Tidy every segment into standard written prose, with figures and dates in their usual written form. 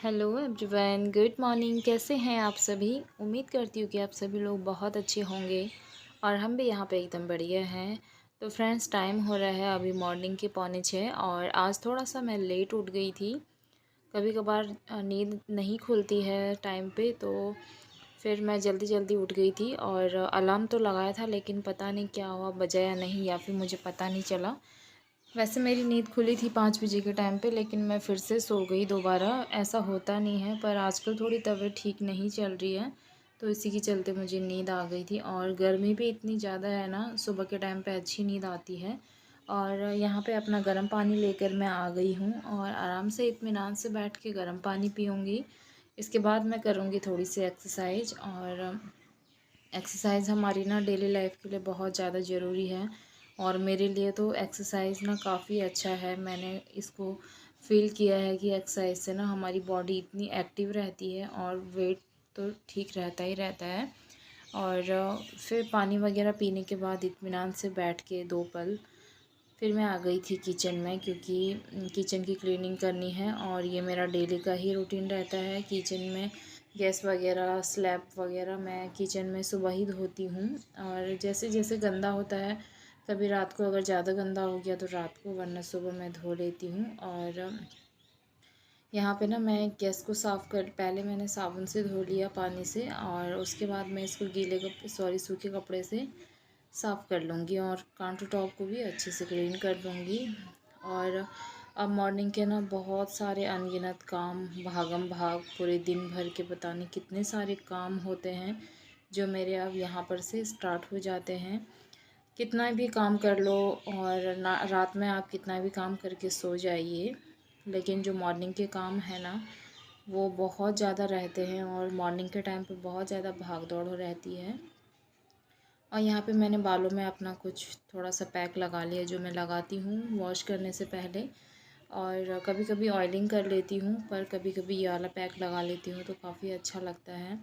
Hello everyone, good morning. कैसे हैं आप सभी? उम्मीद करती हूँ कि आप सभी लोग बहुत अच्छे होंगे और हम भी यहाँ पे एकदम बढ़िया हैं। तो फ्रेंड्स, टाइम हो रहा है अभी मॉर्निंग के 5:45 और आज थोड़ा सा मैं लेट उठ गई थी। कभी कभार नींद नहीं खुलती है टाइम पे, तो फिर मैं जल्दी जल्दी उठ गई थी और अलार्म तो लगाया था, लेकिन पता नहीं क्या हुआ, बजा या नहीं या फिर मुझे पता नहीं चला। वैसे मेरी नींद खुली थी 5 बजे के टाइम पे, लेकिन मैं फिर से सो गई दोबारा। ऐसा होता नहीं है, पर आजकल थोड़ी तबीयत ठीक नहीं चल रही है, तो इसी के चलते मुझे नींद आ गई थी। और गर्मी भी इतनी ज़्यादा है ना, सुबह के टाइम पे अच्छी नींद आती है। और यहाँ पे अपना गर्म पानी लेकर मैं आ गई हूँ और आराम से इत्मीनान से बैठ के गर्म पानी पीऊँगी। इसके बाद मैं करूँगी थोड़ी सी एक्सरसाइज। और एक्सरसाइज़ हमारी ना डेली लाइफ के लिए बहुत ज़्यादा ज़रूरी है और मेरे लिए तो एक्सरसाइज़ ना काफ़ी अच्छा है। मैंने इसको फ़ील किया है कि एक्सरसाइज से ना हमारी बॉडी इतनी एक्टिव रहती है और वेट तो ठीक रहता ही रहता है। और फिर पानी वगैरह पीने के बाद इत्मीनान से बैठ के 2 पल फिर मैं आ गई थी किचन में, क्योंकि किचन की क्लीनिंग करनी है और ये मेरा डेली का ही रूटीन रहता है। किचन में गैस वगैरह, स्लैब वगैरह मैं किचन में सुबह ही धोती हूँ। और जैसे जैसे गंदा होता है, कभी रात को अगर ज़्यादा गंदा हो गया तो रात को, वरना सुबह मैं धो लेती हूँ। और यहाँ पे ना मैं गैस को साफ़ कर, पहले मैंने साबुन से धो लिया पानी से और उसके बाद मैं इसको सूखे कपड़े से साफ़ कर लूँगी और काउंटर टॉप को भी अच्छे से क्लीन कर लूँगी। और अब मॉर्निंग के ना बहुत सारे अनगिनत काम, भागम भाग, पूरे दिन भर के पता नहीं कितने सारे काम होते हैं जो मेरे अब यहाँ पर से स्टार्ट हो जाते हैं। कितना भी काम कर लो और ना, रात में आप कितना भी काम करके सो जाइए, लेकिन जो मॉर्निंग के काम है ना, वो बहुत ज़्यादा रहते हैं और मॉर्निंग के टाइम पे बहुत ज़्यादा भाग दौड़ हो रहती है। और यहाँ पे मैंने बालों में अपना कुछ थोड़ा सा पैक लगा लिया, जो मैं लगाती हूँ वॉश करने से पहले। और कभी कभी ऑयलिंग कर लेती हूँ, पर कभी कभी ये वाला पैक लगा लेती हूँ तो काफ़ी अच्छा लगता है।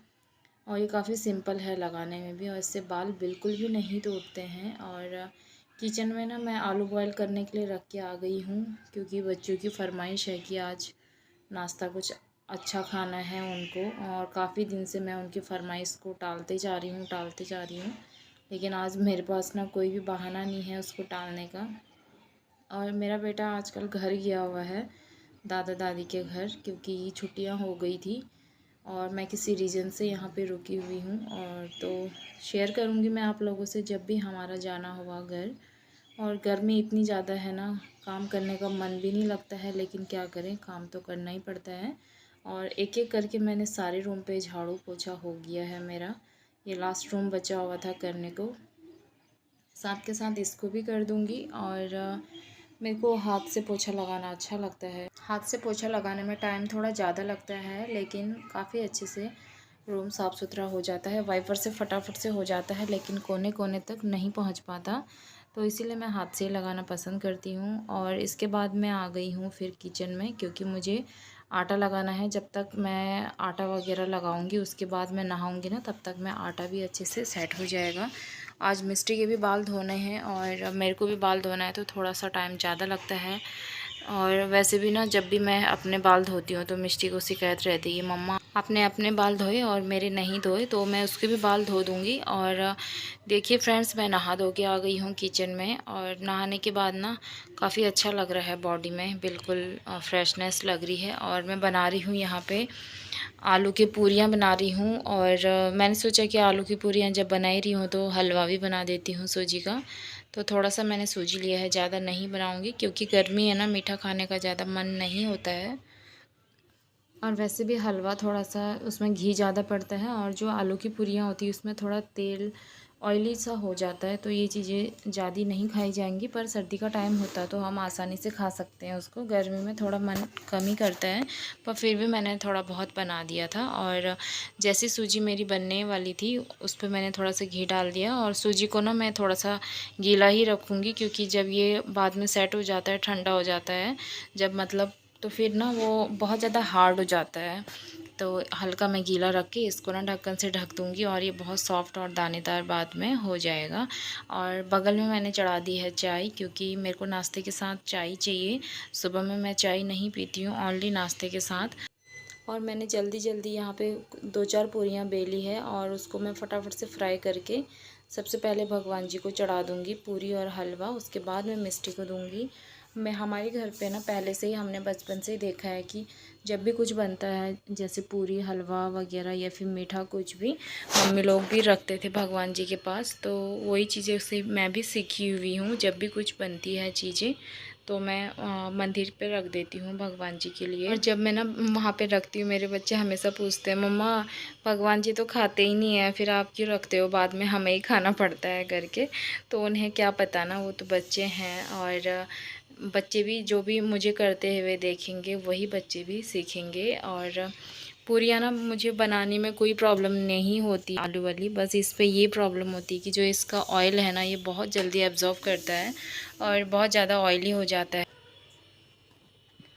और ये काफ़ी सिंपल है लगाने में भी, और इससे बाल बिल्कुल भी नहीं टूटते हैं। और किचन में ना मैं आलू बॉयल करने के लिए रख के आ गई हूँ, क्योंकि बच्चों की फरमाइश है कि आज नाश्ता कुछ अच्छा खाना है उनको। और काफ़ी दिन से मैं उनकी फरमाइश को टालते जा रही हूँ, लेकिन आज मेरे पास ना कोई भी बहाना नहीं है उसको टालने का। और मेरा बेटा आजकल घर गया हुआ है, दादा दादी के घर, क्योंकि छुट्टियां हो गई थी और मैं किसी रीज़न से यहाँ पे रुकी हुई हूँ। और तो शेयर करूँगी मैं आप लोगों से जब भी हमारा जाना हुआ घर। और गर्मी इतनी ज़्यादा है ना, काम करने का मन भी नहीं लगता है, लेकिन क्या करें, काम तो करना ही पड़ता है। और एक एक करके मैंने सारे रूम पे झाड़ू पोछा हो गया है मेरा। ये लास्ट रूम बचा हुआ था करने को, साथ के साथ इसको भी कर दूँगी। और मेरे को हाथ से पोछा लगाना अच्छा लगता है। हाथ से पोछा लगाने में टाइम थोड़ा ज़्यादा लगता है, लेकिन काफ़ी अच्छे से रूम साफ़ सुथरा हो जाता है। वाइपर से फटाफट से हो जाता है, लेकिन कोने कोने तक नहीं पहुंच पाता, तो इसीलिए मैं हाथ से ही लगाना पसंद करती हूँ। और इसके बाद मैं आ गई हूँ फिर किचन में, क्योंकि मुझे आटा लगाना है। जब तक मैं आटा वगैरह लगाऊंगी, उसके बाद मैं नहाऊंगी ना, तब तक मैं आटा भी अच्छे से सेट हो जाएगा। आज मिस्टी के भी बाल धोने हैं और मेरे को भी बाल धोना है, तो थोड़ा सा टाइम ज़्यादा लगता है। और वैसे भी ना, जब भी मैं अपने बाल धोती हूँ तो मिष्टी को शिकायत रहती है, मम्मा आपने अपने बाल धोए और मेरे नहीं धोए, तो मैं उसके भी बाल धो दूँगी। और देखिए फ्रेंड्स, मैं नहा धो के आ गई हूँ किचन में। और नहाने के बाद ना काफ़ी अच्छा लग रहा है बॉडी में, बिल्कुल फ्रेशनेस लग रही है। और मैं बना रही हूँ यहाँ पे आलू की पूरियाँ बना रही हूँ। और मैंने सोचा कि आलू की पूरियाँ जब बना ही रही हूँ तो हलवा भी बना देती हूँ सूजी का। तो थोड़ा सा मैंने सूजी लिया है, ज़्यादा नहीं बनाऊँगी, क्योंकि गर्मी है ना, मीठा खाने का ज़्यादा मन नहीं होता है। और वैसे भी हलवा थोड़ा सा उसमें घी ज़्यादा पड़ता है, और जो आलू की पूरियाँ होती है उसमें थोड़ा तेल ऑयली सा हो जाता है, तो ये चीज़ें ज़्यादा नहीं खाई जाएंगी। पर सर्दी का टाइम होता है तो हम आसानी से खा सकते हैं उसको, गर्मी में थोड़ा मन कम ही करता है, पर फिर भी मैंने थोड़ा बहुत बना दिया था। और जैसी सूजी मेरी बनने वाली थी, उस पर मैंने थोड़ा सा घी डाल दिया। और सूजी को ना मैं थोड़ा सा गीला ही रखूँगी, क्योंकि जब ये बाद में सेट हो जाता है, ठंडा हो जाता है जब, मतलब, तो फिर ना वो बहुत ज़्यादा हार्ड हो जाता है। तो हल्का मैं गीला रख के इसको ना ढक्कन से ढक दूँगी और ये बहुत सॉफ्ट और दानेदार बाद में हो जाएगा। और बगल में मैंने चढ़ा दी है चाय, क्योंकि मेरे को नाश्ते के साथ चाय चाहिए। सुबह में मैं चाय नहीं पीती हूँ, ओनली नाश्ते के साथ। और मैंने जल्दी जल्दी यहाँ पे 2-4 पूरियाँ बेली है और उसको मैं फटाफट से फ्राई करके सबसे पहले भगवान जी को चढ़ा दूँगी पूरी और हलवा, उसके बाद मैं मिष्टी को दूँगी। मैं हमारे घर पे ना पहले से ही हमने बचपन से ही देखा है कि जब भी कुछ बनता है जैसे पूरी हलवा वगैरह या फिर मीठा कुछ भी, मम्मी लोग भी रखते थे भगवान जी के पास। तो वही चीज़ें से मैं भी सीखी हुई हूँ। जब भी कुछ बनती है चीज़ें तो मैं मंदिर पे रख देती हूँ भगवान जी के लिए। और जब मैं ना वहाँ पे रखती हूँ, मेरे बच्चे हमेशा पूछते हैं, मम्मा भगवान जी तो खाते ही नहीं है, फिर आप क्यों रखते हो, बाद में हमें ही खाना पड़ता है करके। तो उन्हें क्या पता ना, वो तो बच्चे हैं। और बच्चे भी जो भी मुझे करते हुए देखेंगे वही बच्चे भी सीखेंगे। और पूरियाँ ना मुझे बनाने में कोई प्रॉब्लम नहीं होती आलू वाली, बस इस पे ये प्रॉब्लम होती है कि जो इसका ऑयल है ना ये बहुत जल्दी एब्जॉर्ब करता है और बहुत ज़्यादा ऑयली हो जाता है।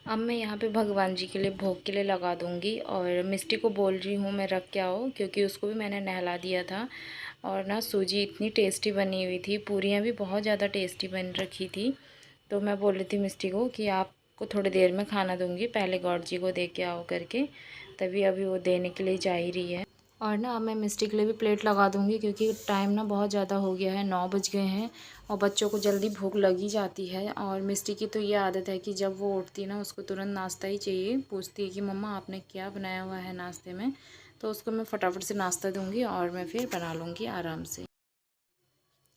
अब मैं यहाँ पे भगवान जी के लिए भोग के लिए लगा दूँगी। और मिष्टी को बोल रही हूँ मैं रख के आओ, क्योंकि उसको भी मैंने नहला दिया था। और ना सूजी इतनी टेस्टी बनी हुई थी, पूरियाँ भी बहुत ज़्यादा टेस्टी बन रखी थी। तो मैं बोल रही थी मिष्टी को कि आपको थोड़ी देर में खाना दूँगी, पहले गॉड जी को दे के आओ करके, तभी अभी वो देने के लिए जा ही रही है। और ना अब मैं मिष्टी के लिए भी प्लेट लगा दूँगी, क्योंकि टाइम ना बहुत ज़्यादा हो गया है, 9 बज गए हैं और बच्चों को जल्दी भूख लगी जाती है। और मिष्टी की तो ये आदत है कि जब वो उठती है ना उसको तुरंत नाश्ता ही चाहिए, पूछती है कि मम्मा आपने क्या बनाया हुआ है नाश्ते में। तो उसको मैं फटाफट से नाश्ता दूँगी और मैं फिर बना लूँगी आराम से।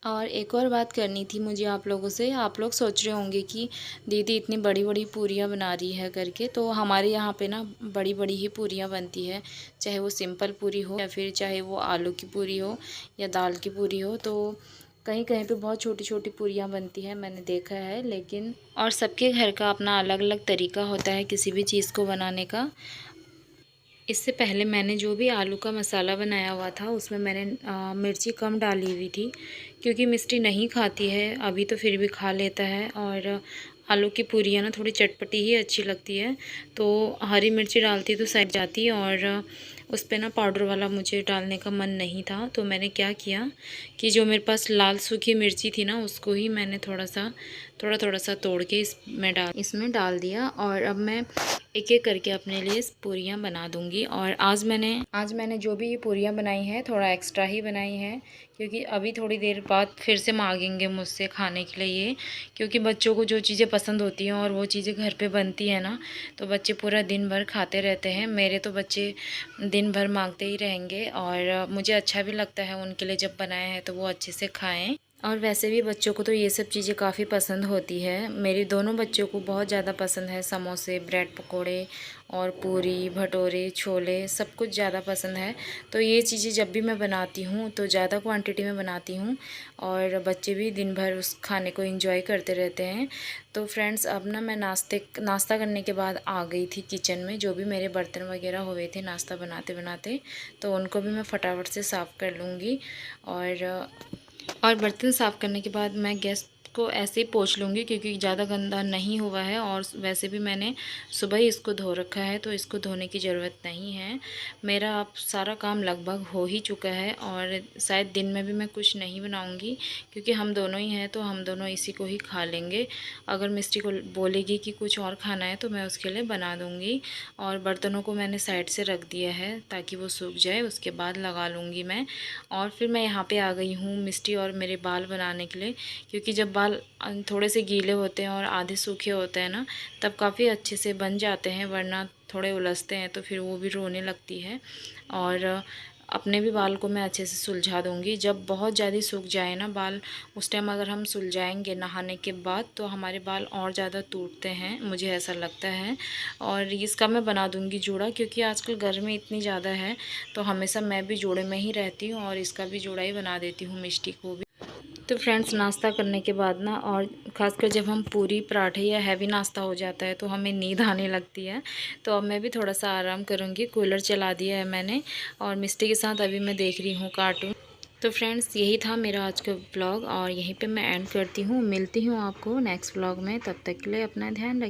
और एक और बात करनी थी मुझे आप लोगों से। आप लोग सोच रहे होंगे कि दीदी इतनी बड़ी बड़ी पूरियाँ बना रही है करके, तो हमारे यहाँ पे ना बड़ी बड़ी ही पूरियाँ बनती है, चाहे वो सिंपल पूरी हो या फिर चाहे वो आलू की पूरी हो या दाल की पूरी हो। तो कहीं कहीं पे बहुत छोटी छोटी पूरियाँ बनती है, मैंने देखा है। लेकिन और सबके घर का अपना अलग अलग तरीका होता है किसी भी चीज़ को बनाने का। इससे पहले मैंने जो भी आलू का मसाला बनाया हुआ था उसमें मैंने मिर्ची कम डाली हुई थी, क्योंकि मिष्टी नहीं खाती है, अभी तो फिर भी खा लेता है। और आलू की पूरियाँ ना थोड़ी चटपटी ही अच्छी लगती है, तो हरी मिर्ची डालती तो सड़ जाती। और उस पर ना पाउडर वाला मुझे डालने का मन नहीं था, तो मैंने क्या किया कि जो मेरे पास लाल सूखी मिर्ची थी ना उसको ही मैंने थोड़ा सा तोड़ के इसमें डाल दिया। और अब मैं एक एक करके अपने लिए पूरियाँ बना दूँगी। और आज मैंने जो भी ये पूरियाँ बनाई हैं थोड़ा एक्स्ट्रा ही बनाई हैं, क्योंकि अभी थोड़ी देर बाद फिर से मांगेंगे मुझसे खाने के लिए ये, क्योंकि बच्चों को जो चीज़ें पसंद होती हैं और वो चीज़ें घर पे बनती हैं ना, तो बच्चे पूरा दिन भर खाते रहते हैं। मेरे तो बच्चे दिन भर मांगते ही रहेंगे और मुझे अच्छा भी लगता है उनके लिए जब बनाया है तो वो अच्छे से खाएँ। और वैसे भी बच्चों को तो ये सब चीज़ें काफ़ी पसंद होती है। मेरे दोनों बच्चों को बहुत ज़्यादा पसंद है, समोसे, ब्रेड पकोड़े और पूरी भटूरे छोले सब कुछ ज़्यादा पसंद है। तो ये चीज़ें जब भी मैं बनाती हूँ तो ज़्यादा क्वांटिटी में बनाती हूँ और बच्चे भी दिन भर उस खाने को एंजॉय करते रहते हैं। तो फ्रेंड्स अब ना मैं नाश्ता करने के बाद आ गई थी किचन में, जो भी मेरे बर्तन वगैरह हुए थे नाश्ता बनाते बनाते, तो उनको भी मैं फटाफट से साफ़ कर लूँगी। और बर्तन साफ़ करने के बाद मैं गैस को ऐसे ही पोंछ लूँगी, क्योंकि ज़्यादा गंदा नहीं हुआ है और वैसे भी मैंने सुबह ही इसको धो रखा है, तो इसको धोने की ज़रूरत नहीं है। मेरा अब सारा काम लगभग हो ही चुका है और शायद दिन में भी मैं कुछ नहीं बनाऊँगी, क्योंकि हम दोनों ही हैं तो हम दोनों इसी को ही खा लेंगे। अगर मिस्टी को बोलेगी कि कुछ और खाना है तो मैं उसके लिए बना दूँगी। और बर्तनों को मैंने साइड से रख दिया है ताकि वो सूख जाए, उसके बाद लगा लूँगी मैं। और फिर मैं यहाँ पे आ गई हूँ मिष्टी और मेरे बाल बनाने के लिए, क्योंकि जब बाल थोड़े से गीले होते हैं और आधे सूखे होते हैं ना, तब काफ़ी अच्छे से बन जाते हैं, वरना थोड़े उलझते हैं तो फिर वो भी रोने लगती है। और अपने भी बाल को मैं अच्छे से सुलझा दूँगी। जब बहुत ज़्यादा सूख जाए ना बाल, उस टाइम अगर हम सुलझाएंगे नहाने के बाद तो हमारे बाल और ज़्यादा टूटते हैं, मुझे ऐसा लगता है। और इसका मैं बना दूँगी जूड़ा, क्योंकि आजकल गर्मी इतनी ज़्यादा है तो हमेशा मैं भी जोड़े में ही रहती हूँ और इसका भी जोड़ा ही बना देती हूँ मिष्टी को भी। तो फ्रेंड्स नाश्ता करने के बाद ना, और ख़ासकर जब हम पूरी पराठे या हैवी नाश्ता हो जाता है तो हमें नींद आने लगती है। तो अब मैं भी थोड़ा सा आराम करूँगी, कूलर चला दिया है मैंने और मिष्टी के साथ अभी मैं देख रही हूँ कार्टून। तो फ्रेंड्स यही था मेरा आज का ब्लॉग और यहीं पे मैं एंड करती हूँ। मिलती हूँ आपको नेक्स्ट ब्लॉग में, तब तक के लिए अपना ध्यान रखिए।